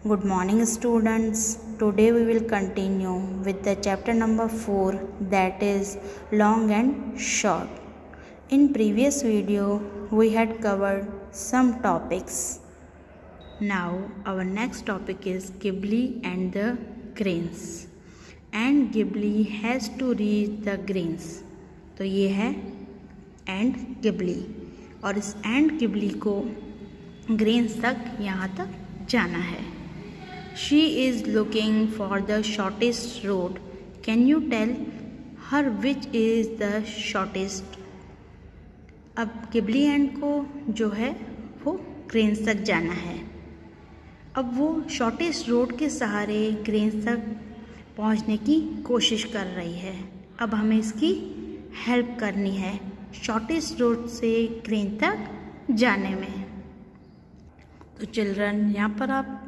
Good morning, students. Today we will continue with the chapter number 4, that is long and short. In previous video we had covered some topics. Now our next topic is Ghibli and the grains. And Ghibli has to reach the grains. तो ये है and Ghibli और इस and Ghibli को grains तक यहाँ तक जाना है. She is looking for the shortest road. Can you tell her which is the shortest. अब गिबली एंड को जो है वो ग्रेन्स तक जाना है. अब वो शॉर्टेस्ट रोड के सहारे ग्रेन्स तक पहुंचने की कोशिश कर रही है. अब हमें इसकी हेल्प करनी है शॉर्टेस्ट रोड से ग्रेन तक जाने में. तो चिल्ड्रन यहाँ पर आप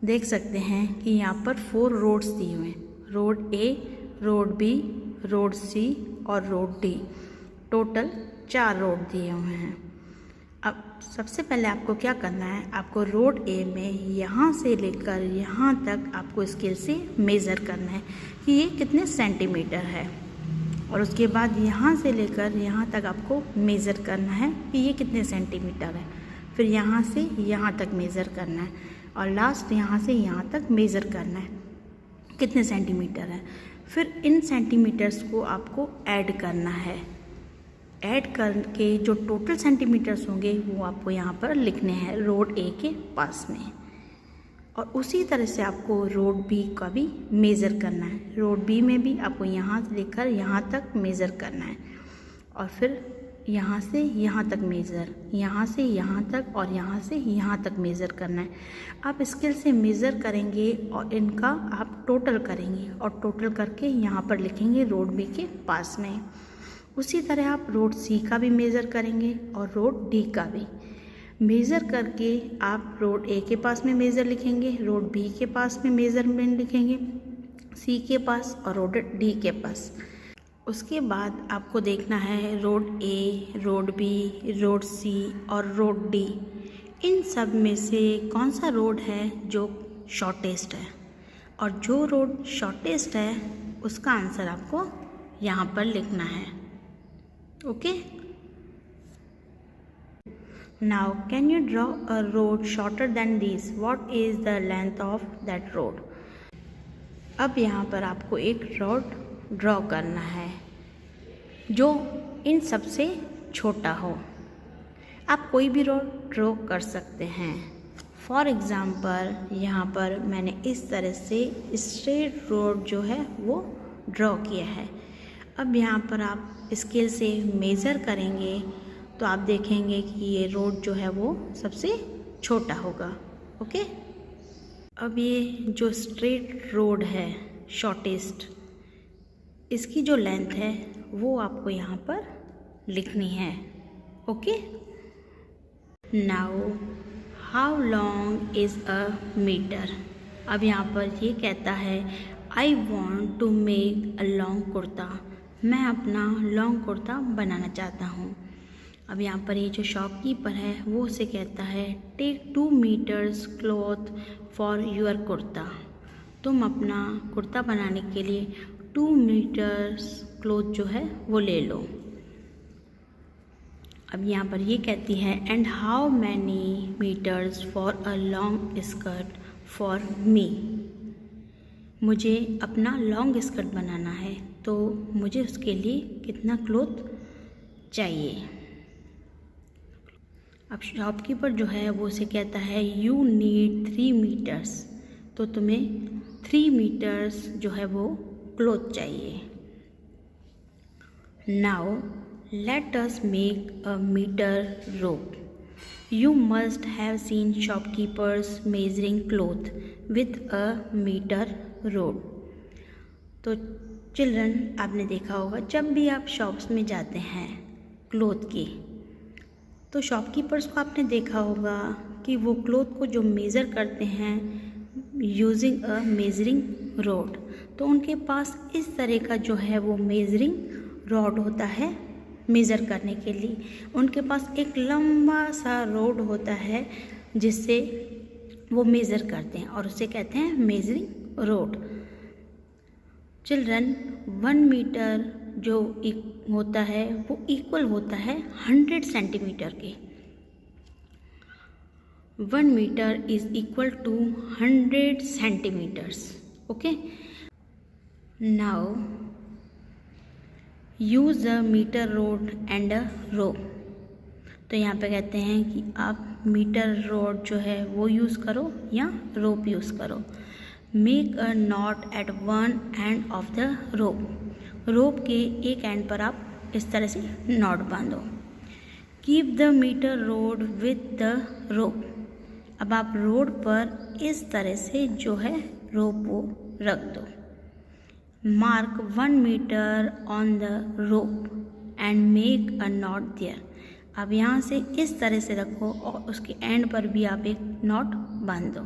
देख सकते हैं कि यहाँ पर 4 रोड्स दिए हुए हैं. रोड ए, रोड बी, रोड सी और रोड डी. टोटल 4 रोड दिए हुए हैं. अब सबसे पहले आपको क्या करना है, आपको रोड ए में यहाँ से लेकर यहाँ तक आपको स्केल से मेज़र करना है कि ये कितने सेंटीमीटर है. और उसके बाद यहाँ से लेकर यहाँ तक आपको मेज़र करना है कि ये कितने सेंटीमीटर है. फिर यहाँ से यहाँ तक मेज़र करना है और लास्ट यहाँ से यहाँ तक मेज़र करना है कितने सेंटीमीटर है. फिर इन सेंटीमीटर्स को आपको ऐड करना है. ऐड करके जो टोटल सेंटीमीटर्स होंगे वो आपको यहाँ पर लिखने हैं रोड ए के पास में. और उसी तरह से आपको रोड बी का भी मेज़र करना है. रोड बी में भी आपको यहाँ से लेकर यहाँ तक मेज़र करना है और फिर यहाँ से यहाँ तक मेज़र, यहाँ से यहाँ तक और यहाँ से यहाँ तक मेज़र करना है. आप स्केल से मेज़र करेंगे और इनका आप टोटल करेंगे और टोटल करके यहाँ पर लिखेंगे रोड बी के पास में. उसी तरह आप रोड सी का भी मेज़र करेंगे और रोड डी का भी मेज़र करके आप रोड ए के पास में मेज़र लिखेंगे, रोड बी के पास में मेज़रमेंट लिखेंगे, सी के पास और रोड डी के पास. उसके बाद आपको देखना है रोड ए, रोड बी, रोड सी और रोड डी इन सब में से कौन सा रोड है जो शॉर्टेस्ट है. और जो रोड शॉर्टेस्ट है उसका आंसर आपको यहाँ पर लिखना है. Okay. Now can you draw a road shorter than these? What is the length of that road? अब यहाँ पर आपको एक रोड ड्रॉ करना है जो इन सब से छोटा हो. आप कोई भी रोड ड्रॉ कर सकते हैं. फॉर एग्ज़ाम्पल यहाँ पर मैंने इस तरह से स्ट्रेट रोड जो है वो ड्रॉ किया है. अब यहाँ पर आप स्केल से मेज़र करेंगे तो आप देखेंगे कि ये रोड जो है वो सबसे छोटा होगा. ओके. अब ये जो स्ट्रेट रोड है शॉर्टेस्ट, इसकी जो लेंथ है वो आपको यहाँ पर लिखनी है. Okay. Now how long is a meter. अब यहाँ पर ये कहता है I want to make a long kurta. मैं अपना लॉन्ग कुर्ता बनाना चाहता हूँ. अब यहाँ पर ये जो शॉपकीपर है वो उसे कहता है take 2 meters cloth for your kurta. तुम अपना कुर्ता बनाने के लिए 2 मीटर्स क्लॉथ जो है वो ले लो. अब यहाँ पर ये कहती है and how many meters for a long skirt for me. मुझे अपना लॉन्ग स्कर्ट बनाना है तो मुझे उसके लिए कितना क्लॉथ चाहिए. अब शॉपकीपर जो है वो उसे कहता है यू नीड 3 मीटर्स. तो तुम्हें 3 मीटर्स जो है वो क्लॉथ चाहिए. Now let us make a meter rope. You must have seen shopkeepers measuring cloth with a metre rod. तो चिल्ड्रन आपने देखा होगा जब भी आप शॉप्स में जाते हैं क्लॉथ की, तो शॉपकीपर्स को आपने देखा होगा कि वो क्लॉथ को जो मेज़र करते हैं यूजिंग अ मेजरिंग रॉड. तो उनके पास इस तरह का जो है वो मेजरिंग रॉड होता है मेज़र करने के लिए. उनके पास एक लंबा सा रॉड होता है जिससे वो मेज़र करते हैं और उसे कहते हैं मेजरिंग रोड। चिल्ड्रन 1 मीटर जो होता है वो इक्वल होता है 100 सेंटीमीटर के। 1 metre is equal to 100 centimetres. Okay, now use a metre rod and a rope. तो यहाँ पे कहते हैं कि आप मीटर रोड जो है वो यूज़ करो या रोप यूज़ करो। Make a knot at one end of the rope. Rope के एक एंड पर आप इस तरह से नॉट बांधो। Keep the metre rod with the rope. अब आप रोड पर इस तरह से जो है रोप वो रख दो। Mark 1 meter on the rope and make a knot there. अब यहाँ से इस तरह से रखो और उसके एंड पर भी आप एक नॉट बांध दो।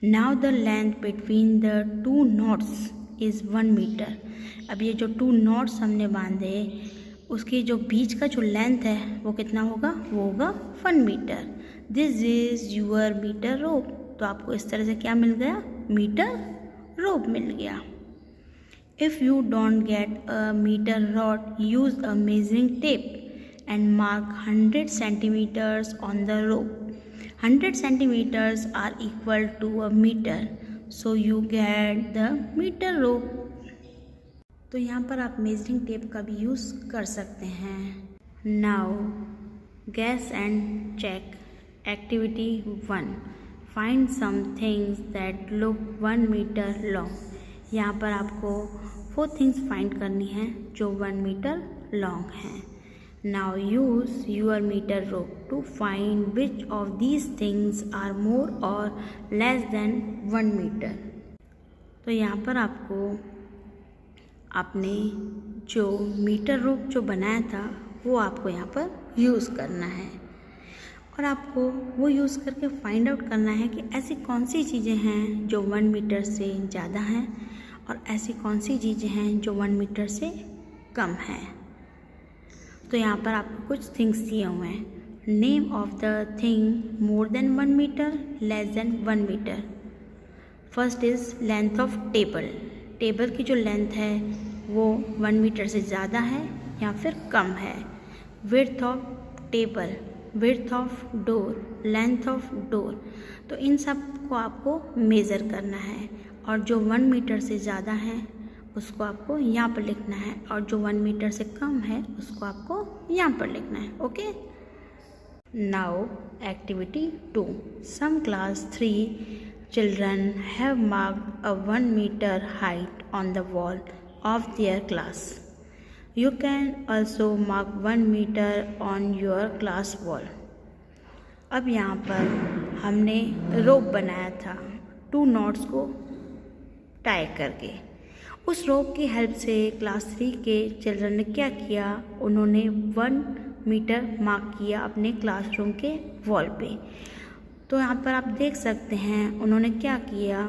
Now the length between the 2 knots is 1 meter. अब ये जो 2 नॉट्स हमने बांधे उसके जो बीच का जो लेंथ है वो कितना होगा, वो होगा 1 metre. This is your metre rope. तो आपको इस तरह से क्या मिल गया, मीटर रोप मिल गया। If you don't get a meter rod, use a measuring tape and mark 100 centimeters on the rope. 100 centimeters are equal to a meter, so you get the meter rope. तो यहाँ पर आप measuring tape का भी use कर सकते हैं। Now, guess and check. Activity 1. Find some things that look 1 meter long. यहाँ पर आपको 4 थिंग्स फाइंड करनी है जो 1 मीटर लॉन्ग हैं। Now use your metre rope to find which of these things are more और लेस देन 1 मीटर। तो यहाँ पर आपको आपने जो मीटर रोप जो बनाया था वो आपको यहाँ पर यूज़ करना है और आपको वो यूज़ करके फाइंड आउट करना है कि ऐसी कौन सी चीज़ें हैं जो 1 मीटर से ज़्यादा हैं और ऐसी कौन सी चीज़ें हैं जो 1 मीटर से कम हैं। तो यहाँ पर आपको कुछ थिंग्स दिए हुए हैं। Name of the thing more than 1 meter, less than 1 meter. First is length of table. Table की जो लेंथ है वो 1 मीटर से ज़्यादा है या फिर कम है। Width of table, width of door, length of door. तो इन सब को आपको मेज़र करना है और जो 1 मीटर से ज़्यादा है उसको आपको यहाँ पर लिखना है और जो 1 मीटर से कम है उसको आपको यहाँ पर लिखना है। Okay, now activity 2। Some class 3 children have marked a 1 meter height on the wall of their class. You can also mark 1 meter on your class wall. अब यहाँ पर हमने रोप बनाया था 2 नॉट्स को टाई करके। उस रोप की हेल्प से क्लास 3 के चिल्ड्रन ने क्या किया, उन्होंने 1 मीटर मार्क किया अपने क्लासरूम के वॉल पे। तो यहाँ पर आप देख सकते हैं उन्होंने क्या किया,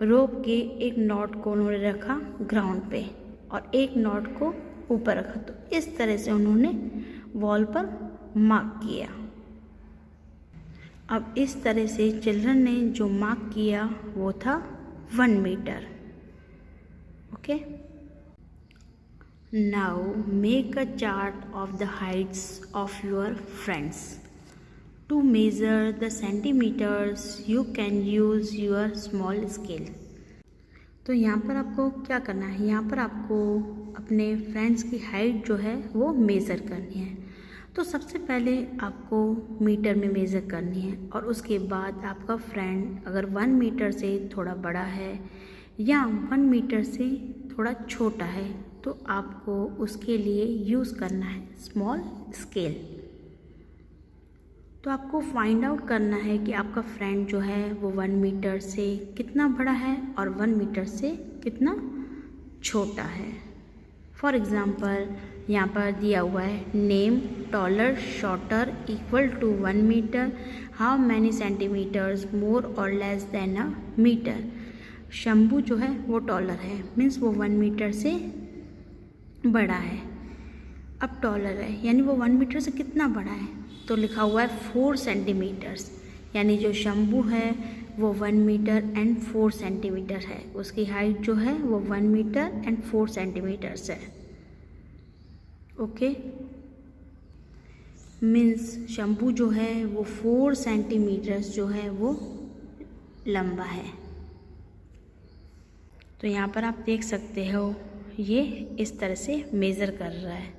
रोप के एक नॉट को उन्होंने रखा ग्राउंड पे और एक नॉट को ऊपर रखा। तो इस तरह से उन्होंने वॉल पर मार्क किया। अब इस तरह से चिल्ड्रन ने जो मार्क किया वो था 1 meter. Okay, now make a chart of the heights of your friends. To measure the centimeters you can use your small scale. तो यहाँ पर आपको क्या करना है, यहाँ पर आपको अपने फ्रेंड्स की हाइट जो है वो मेज़र करनी है। तो सबसे पहले आपको मीटर में मेज़र करनी है और उसके बाद आपका फ्रेंड अगर 1 मीटर से थोड़ा बड़ा है या 1 मीटर से थोड़ा छोटा है तो आपको उसके लिए यूज़ करना है स्मॉल स्केल। तो आपको फाइंड आउट करना है कि आपका फ्रेंड जो है वो 1 मीटर से कितना बड़ा है और 1 मीटर से कितना छोटा है। फॉर एग्ज़ाम्पल यहाँ पर दिया हुआ है name taller shorter equal to 1 metre, how many centimetres more और less than a metre. Shambhu जो है वो टॉलर है, मीन्स वो 1 मीटर से बड़ा है। अब टॉलर है यानी वो 1 मीटर से कितना बड़ा है, तो लिखा हुआ है 4 सेंटीमीटर्स, यानी जो शंभू है वो 1 मीटर एंड 4 सेंटीमीटर है, उसकी हाइट जो है वो 1 मीटर एंड 4 सेंटीमीटर्स है। ओके, मीन्स शंभू जो है वो 4 सेंटीमीटर्स जो है वो लंबा है। तो यहाँ पर आप देख सकते हो ये इस तरह से मेज़र कर रहा है।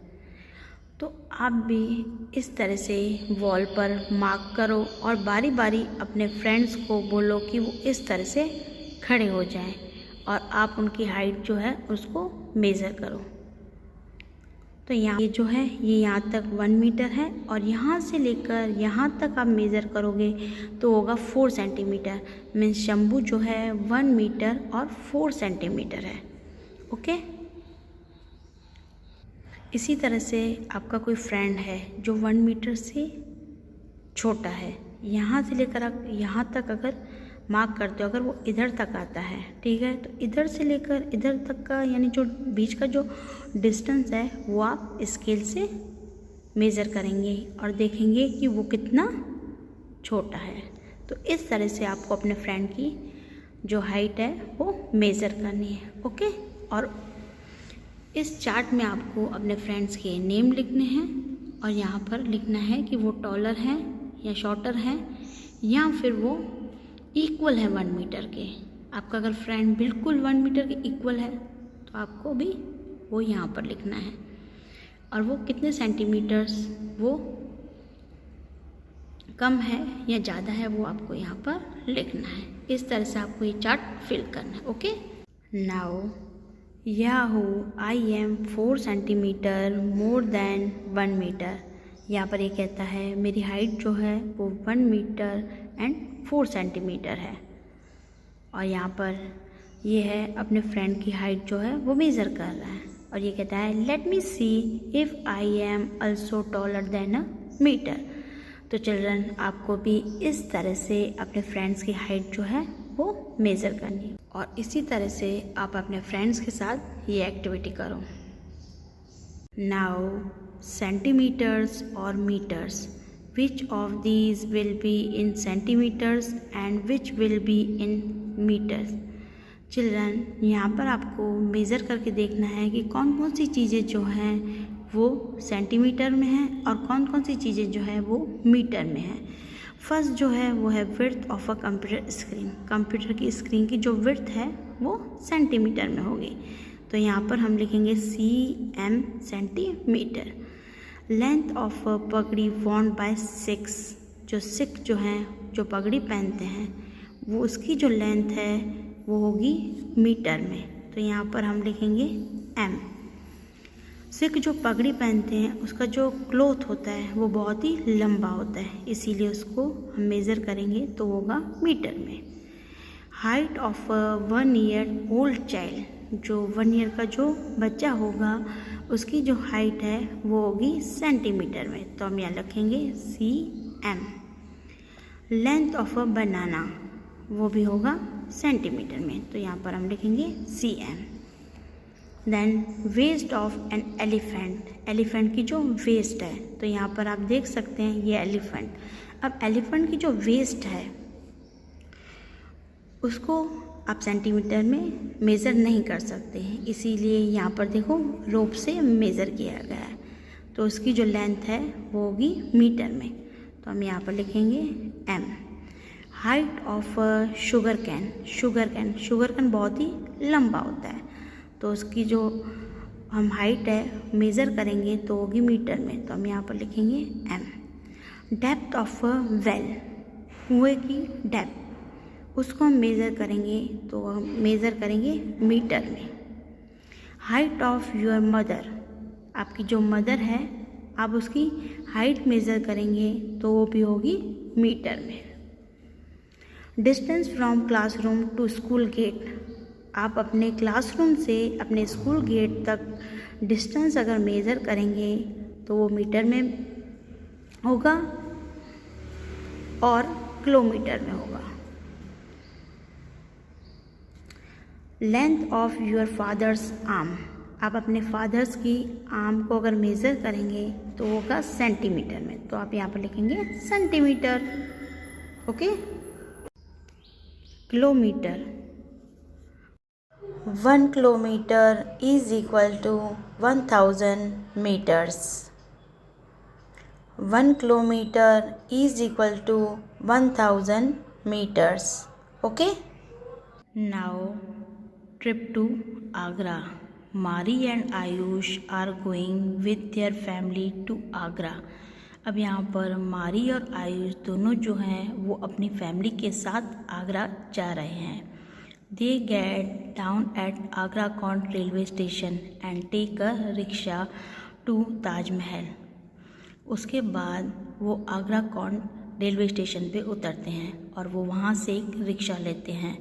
तो आप भी इस तरह से वॉल पर मार्क करो और बारी बारी अपने फ्रेंड्स को बोलो कि वो इस तरह से खड़े हो जाएं और आप उनकी हाइट जो है उसको मेज़र करो। तो यहाँ ये जो है ये यहाँ तक 1 मीटर है और यहाँ से लेकर यहाँ तक आप मेज़र करोगे तो होगा 4 सेंटीमीटर। मीन्स शंभू जो है 1 मीटर और 4 सेंटीमीटर है। ओके, इसी तरह से आपका कोई फ्रेंड है जो 1 मीटर से छोटा है, यहाँ से लेकर आप यहाँ तक अगर मार्क करते हो, अगर वो इधर तक आता है, ठीक है, तो इधर से लेकर इधर तक का यानी जो बीच का जो डिस्टेंस है वो आप स्केल से मेज़र करेंगे और देखेंगे कि वो कितना छोटा है। तो इस तरह से आपको अपने फ्रेंड की जो हाइट है वो मेज़र करनी है। ओके, और इस चार्ट में आपको अपने फ्रेंड्स के नेम लिखने हैं और यहाँ पर लिखना है कि वो टॉलर हैं या शॉर्टर हैं या फिर वो इक्वल है 1 मीटर के। आपका अगर फ्रेंड बिल्कुल 1 मीटर के इक्वल है तो आपको भी वो यहाँ पर लिखना है, और वो कितने सेंटीमीटर्स वो कम है या ज़्यादा है वो आपको यहाँ पर लिखना है। इस तरह से आपको ये चार्ट फिल करना है। ओके, नाउ याहू I am 4 centimeter more than 1 meter. यहाँ पर ये कहता है मेरी हाइट जो है वो 1 मीटर एंड 4 सेंटीमीटर है, और यहाँ पर ये है अपने फ्रेंड की हाइट जो है वो मेज़र कर रहा है और ये कहता है let me see if I am also taller than a meter. तो चिल्ड्रन, आपको भी इस तरह से अपने फ्रेंड्स की हाइट जो है वो मेज़र करनी है और इसी तरह से आप अपने फ्रेंड्स के साथ ये एक्टिविटी करो। नाउ सेंटीमीटर्स और metres, which of these will be in centimeters and which will be in meters? Children, यहाँ पर आपको मेज़र करके देखना है कि कौन कौन सी चीज़ें जो हैं वो सेंटीमीटर में हैं और कौन कौन सी चीज़ें जो है वो मीटर में हैं। फर्स्ट जो है वो है width of a computer screen. Computer की स्क्रीन की जो विड्थ है वो सेंटीमीटर में होगी, तो यहाँ पर हम लिखेंगे cm सेंटीमीटर। लेंथ ऑफ पगड़ी वॉर्न बाय सिक्स, जो सिख जो हैं जो पगड़ी पहनते हैं वो उसकी जो लेंथ है वो होगी मीटर में, तो यहाँ पर हम लिखेंगे m। सिख जो पगड़ी पहनते हैं उसका जो क्लोथ होता है वो बहुत ही लंबा होता है, इसीलिए उसको हम मेज़र करेंगे तो होगा मीटर में। Height of 1 year old child, जो 1 ईयर का जो बच्चा होगा उसकी जो हाइट है वो होगी सेंटीमीटर में, तो हम यहाँ लिखेंगे cm। लेंथ ऑफ अ बनाना, वो भी होगा सेंटीमीटर में, तो यहाँ पर हम लिखेंगे cm। Then waist of an elephant, elephant की जो वेस्ट है, तो यहाँ पर आप देख सकते हैं ये एलिफेंट। अब एलिफेंट की जो वेस्ट है उसको आप सेंटीमीटर में मेज़र नहीं कर सकते हैं, इसीलिए यहाँ पर देखो रोप से मेज़र किया गया है, तो उसकी जो लेंथ है वो होगी मीटर में, तो हम यहाँ पर लिखेंगे m। Height of sugar cane, sugar cane बहुत ही लंबा होता है, तो उसकी जो हम हाइट है मेज़र करेंगे तो होगी मीटर में, तो हम यहाँ पर लिखेंगे m। डेप्थ ऑफ वेल, कुएँ की डेप्थ, उसको हम मेज़र करेंगे तो हम मेज़र करेंगे मीटर में। हाइट ऑफ योर मदर, आपकी जो मदर है आप उसकी हाइट मेज़र करेंगे तो वो भी होगी मीटर में। Distance from classroom to school gate, आप अपने क्लासरूम से अपने स्कूल गेट तक डिस्टेंस अगर मेज़र करेंगे तो वो मीटर में होगा और किलोमीटर में होगा। Length of your fathers arm, आप अपने फादर्स की आर्म को अगर मेज़र करेंगे तो होगा सेंटीमीटर में, तो आप यहाँ पर लिखेंगे centimeter. Okay. Kilometer, 1 kilometer is equal to 1000 meters. 1 kilometer is equal to 1000 meters. Okay. Now trip to Agra. Mari and Ayush are going with their family to Agra. अब यहाँ पर मारी और आयुष दोनों जो हैं वो अपनी फैमिली के साथ आगरा जा रहे हैं। They get down at Agra Kont railway station and take a rickshaw to Taj Mahal. उसके बाद वो आगरा कौंड रेलवे स्टेशन पे उतरते हैं और वो वहाँ से एक रिक्शा लेते हैं।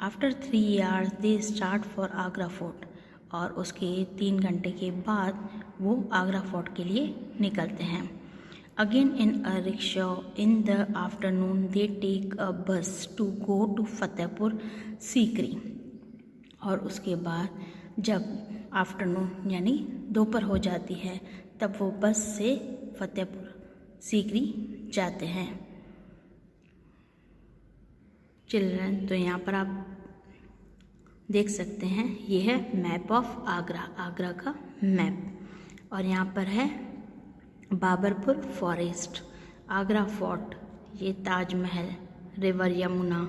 After 3 hours they start for Agra fort, और उसके 3 घंटे के बाद वो आगरा फोर्ट के लिए निकलते हैं। Again in a rickshaw in the afternoon they take a bus to go to Fatehpur Sikri. और उसके बाद जब आफ्टरनून यानी दोपहर हो जाती है तब वो बस से फतेहपुर सीकरी जाते हैं। चिल्ड्रन, तो यहाँ पर आप देख सकते हैं ये है मैप ऑफ आगरा, आगरा का मैप। और यहाँ पर है बाबरपुर फॉरेस्ट, आगरा फोर्ट, ये ताजमहल, रिवर यमुना,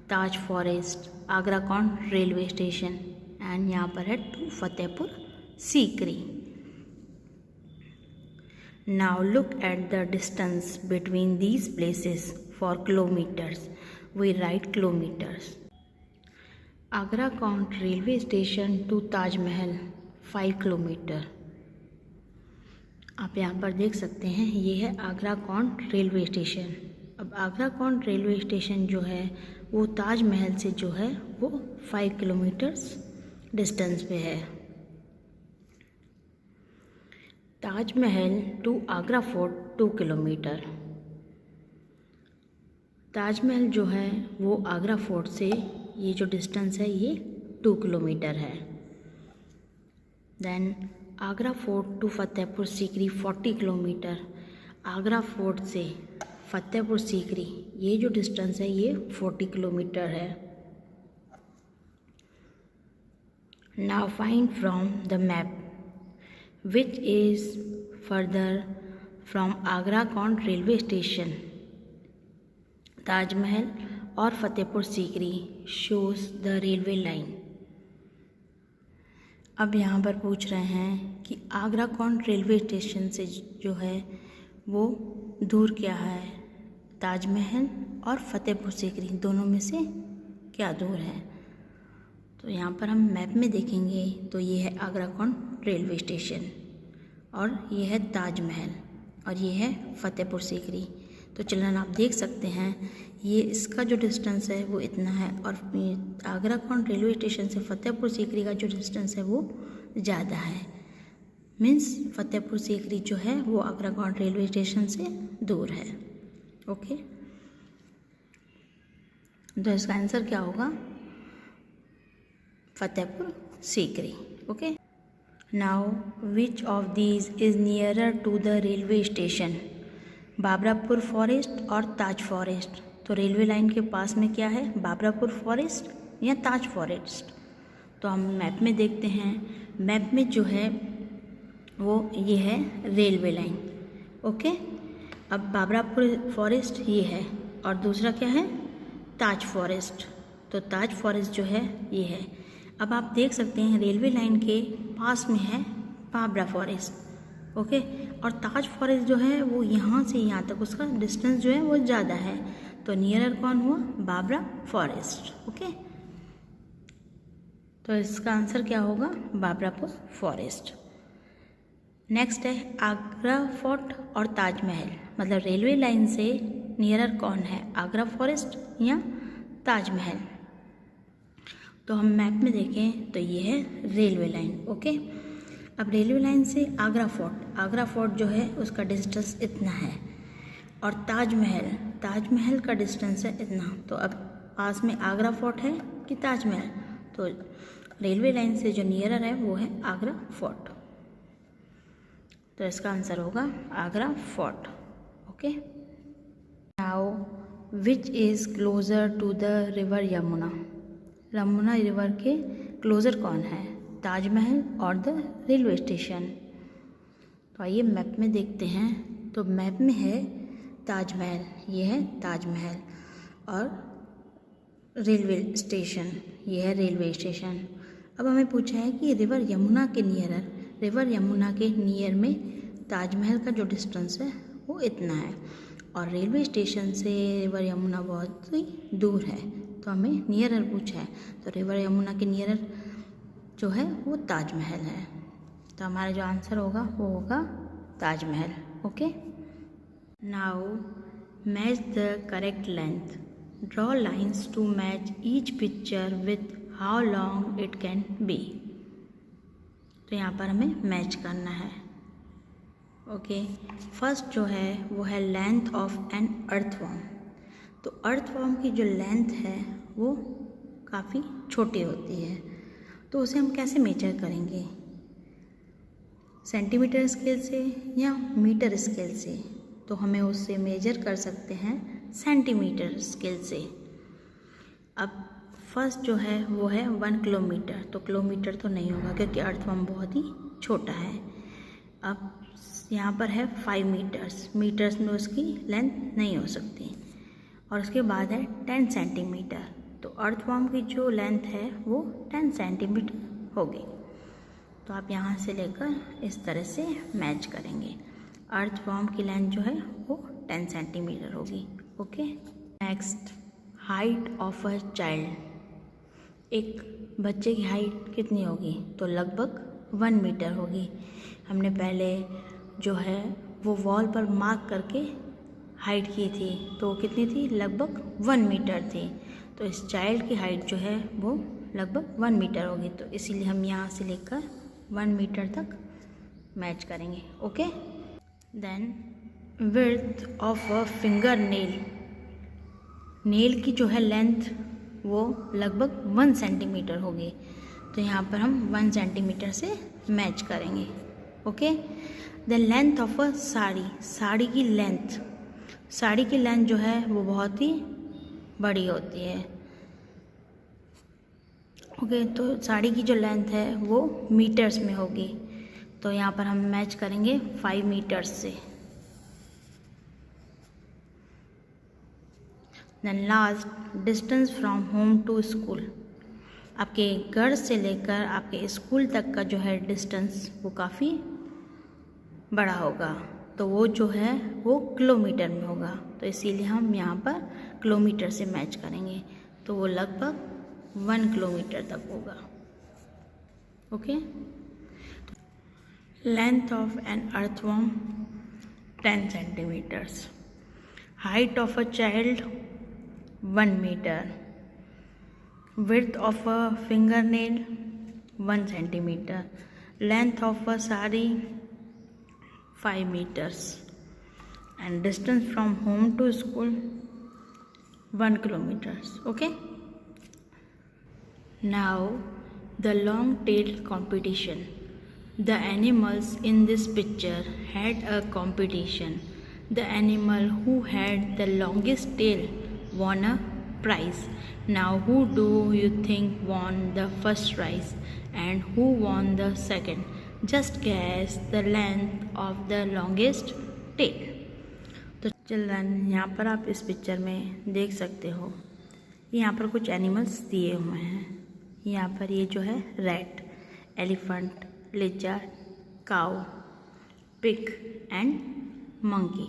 ताज फॉरेस्ट, आगरा कौंड रेलवे स्टेशन, एंड यहाँ पर है to Fatehpur Sikri. Now look at the distance between these places for kilometers. We write kilometers. Agra Kont railway station to Taj Mahal 5 kilometre. आप यहाँ पर देख सकते हैं ये है आगरा कौंड रेलवे स्टेशन। अब आगरा कौंड रेलवे स्टेशन जो है वो ताजमहल से जो है वो 5 किलोमीटर्स डिस्टेंस पे है। Taj Mahal to Agra fort 2 kilometer. Taj Mahal जो है वो आगरा फोर्ट से ये जो डिस्टेंस है ये 2 किलोमीटर है। Then Agra fort to Fatehpur Sikri 40 kilometer. Agra fort से फतेहपुर सीकरी ये जो डिस्टेंस है ये 40 किलोमीटर है। Now find from the map which is further from Agra Kont railway station, Taj Mahal और Fatehpur Sikri shows the railway line। अब यहाँ पर पूछ रहे हैं कि आगरा कौंड रेलवे स्टेशन से जो है वो दूर क्या है, ताजमहल और फतेहपुर सीकरी दोनों में से क्या दूर है। तो यहाँ पर हम मैप में देखेंगे तो ये है आगरा कौंड रेलवे स्टेशन और ये है ताजमहल और ये है फतेहपुर सीकरी। तो चिल्ड्रन आप देख सकते हैं ये इसका जो डिस्टेंस है वो इतना है और आगरा कौंड रेलवे स्टेशन से फतेहपुर सीकरी का जो डिस्टेंस है वो ज़्यादा है। मीन्स फतेहपुर सीकरी जो है वो आगरा कौंड रेलवे स्टेशन से दूर है। ओके, तो इसका आंसर क्या होगा, Fatehpur Sikri. Okay, now which of these is nearer to the railway station, Babrapur forest or Taj forest. तो रेलवे लाइन के पास में क्या है, बाबरापुर फॉरेस्ट या ताज फॉरेस्ट। तो हम मैप में देखते हैं, मैप में जो है वो ये है रेलवे लाइन। ओके, अब बाबरापुर फॉरेस्ट ये है और दूसरा क्या है, ताज फॉरेस्ट। तो ताज फॉरेस्ट जो है ये है। अब आप देख सकते हैं रेलवे लाइन के पास में है बाबरा फॉरेस्ट। ओके, और ताज फॉरेस्ट जो है वो यहाँ से यहाँ तक उसका डिस्टेंस जो है वो ज़्यादा है। तो नियरर कौन हुआ, बाबरा फॉरेस्ट। ओके, तो इसका आंसर क्या होगा, बाबरापुर फॉरेस्ट। नेक्स्ट है आगरा फोर्ट और ताजमहल, मतलब रेलवे लाइन से नियरर कौन है, आगरा फॉरेस्ट या ताजमहल। तो हम मैप में देखें तो ये है रेलवे लाइन। ओके, अब रेलवे लाइन से आगरा फोर्ट जो है उसका डिस्टेंस इतना है और ताजमहल का डिस्टेंस है इतना। तो अब पास में आगरा फोर्ट है कि ताजमहल, तो रेलवे लाइन से जो नियरर है वो है आगरा फोर्ट। तो इसका आंसर होगा Agra fort. Okay, now which is closer to the river Yamuna. Yamuna river के क्लोज़र कौन है, ताजमहल और द रेलवे स्टेशन। तो आइए मैप में देखते हैं। तो मैप में है ताजमहल, ये है ताजमहल, और रेलवे स्टेशन, ये है रेलवे स्टेशन। अब हमें पूछा है कि रिवर यमुना के नियर में ताजमहल का जो डिस्टेंस है वो इतना है, और रेलवे स्टेशन से रिवर यमुना बहुत ही दूर है। तो हमें नियरर पूछा है, तो रिवर यमुना के नियरर जो है वो ताजमहल है। तो हमारा जो आंसर होगा वो होगा Taj Mahal. Okay, now match the correct length, draw lines to match each picture with how long it can be. तो यहाँ पर हमें मैच करना है। ओके, फर्स्ट जो है वो है लेंथ ऑफ एन अर्थवॉर्म। तो अर्थवॉर्म की जो लेंथ है वो काफ़ी छोटी होती है, तो उसे हम कैसे मेजर करेंगे, सेंटीमीटर स्केल से या मीटर स्केल से। तो हमें उससे मेजर कर सकते हैं सेंटीमीटर स्केल से। अब फर्स्ट जो है वो है 1 किलोमीटर, तो किलोमीटर तो नहीं होगा क्योंकि अर्थवॉर्म बहुत ही छोटा है। अब यहाँ पर है 5 मीटर्स में उसकी लेंथ नहीं हो सकती। और उसके बाद है 10 सेंटीमीटर, तो अर्थवॉर्म की जो लेंथ है वो 10 सेंटीमीटर होगी। तो आप यहाँ से लेकर इस तरह से मैच करेंगे। अर्थवॉर्म की लेंथ जो है वो 10 सेंटीमीटर होगी। Okay, next, height of a child. एक बच्चे की हाइट कितनी होगी, तो लगभग 1 मीटर होगी। हमने पहले जो है वो वॉल पर मार्क करके हाइट की थी, तो कितनी थी, लगभग 1 मीटर थी। तो इस चाइल्ड की हाइट जो है वो लगभग 1 मीटर होगी, तो इसीलिए हम यहाँ से लेकर 1 मीटर तक मैच करेंगे। Okay, then width of a finger nail, nail की जो है लेंथ वो लगभग 1 सेंटीमीटर होगी, तो यहाँ पर हम 1 सेंटीमीटर से मैच करेंगे। Okay, the length of a sari, sari की लेंथ जो है वो बहुत ही बड़ी होती है। ओके, तो साड़ी की जो लेंथ है वो मीटर्स में होगी, तो यहाँ पर हम मैच करेंगे 5 मीटर्स से। Then last, distance from home to school, आपके घर से लेकर आपके स्कूल तक का जो है डिस्टेंस वो काफ़ी बड़ा होगा, तो वो जो है वो किलोमीटर में होगा, तो इसीलिए हम यहाँ पर किलोमीटर से मैच करेंगे। तो वो लगभग 1 किलोमीटर तक होगा। Okay, length of an earthworm 10 centimeters, height of a child 1 meter, width of a fingernail 1 centimeter, length of a sari 5 meters, and distance from home to school 1 kilometers. Okay, now the long tail competition. The animals in this picture had a competition. The animal who had the longest tail won a prize. Now who do you think won the first prize and who won the second? Just guess the length of the longest tail. तो children, यहाँ पर आप इस picture में देख सकते हो, यहाँ पर कुछ एनिमल्स दिए हुए हैं। यहाँ पर ये जो है rat, elephant, lizard, cow, pig and monkey.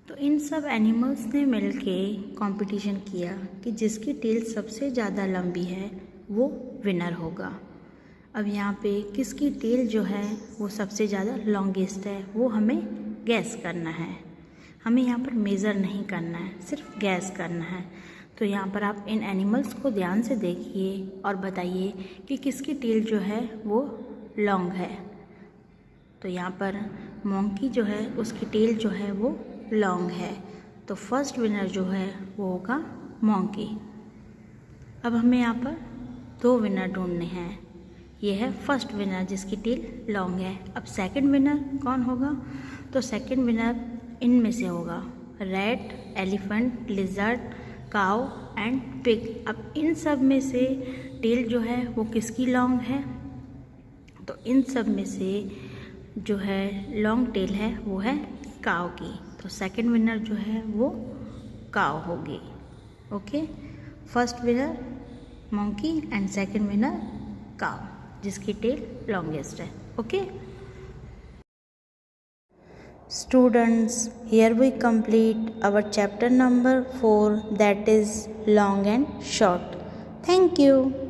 तो इन सब एनिमल्स ने मिलके कंपटीशन किया कि जिसकी टेल सबसे ज़्यादा लंबी है वो विनर होगा। अब यहाँ पे किसकी टेल जो है वो सबसे ज़्यादा लॉन्गेस्ट है वो हमें गैस करना है। हमें यहाँ पर मेज़र नहीं करना है, सिर्फ गैस करना है। तो यहाँ पर आप इन एनिमल्स को ध्यान से देखिए और बताइए कि किसकी टेल जो है वो लॉन्ग है। तो यहाँ पर मंकी जो है उसकी टेल जो है वो लॉन्ग है, तो फर्स्ट विनर जो है वो होगा मंकी। अब हमें यहाँ पर 2 विनर ढूंढने हैं। ये है फर्स्ट विनर जिसकी टेल लॉन्ग है। अब सेकंड विनर कौन होगा, तो सेकंड विनर इनमें से होगा, rat, elephant, lizard, cow and pig. अब इन सब में से टेल जो है वो किसकी लॉन्ग है? तो इन सब में से जो है लॉन्ग टेल है वो है काउ की। तो सेकंड विनर जो है वो काउ होगी। Okay, first winner monkey and second winner cow, जिसकी टेल लॉन्गेस्ट है। Okay students, here we complete our chapter number 4, that is long and short. Thank you.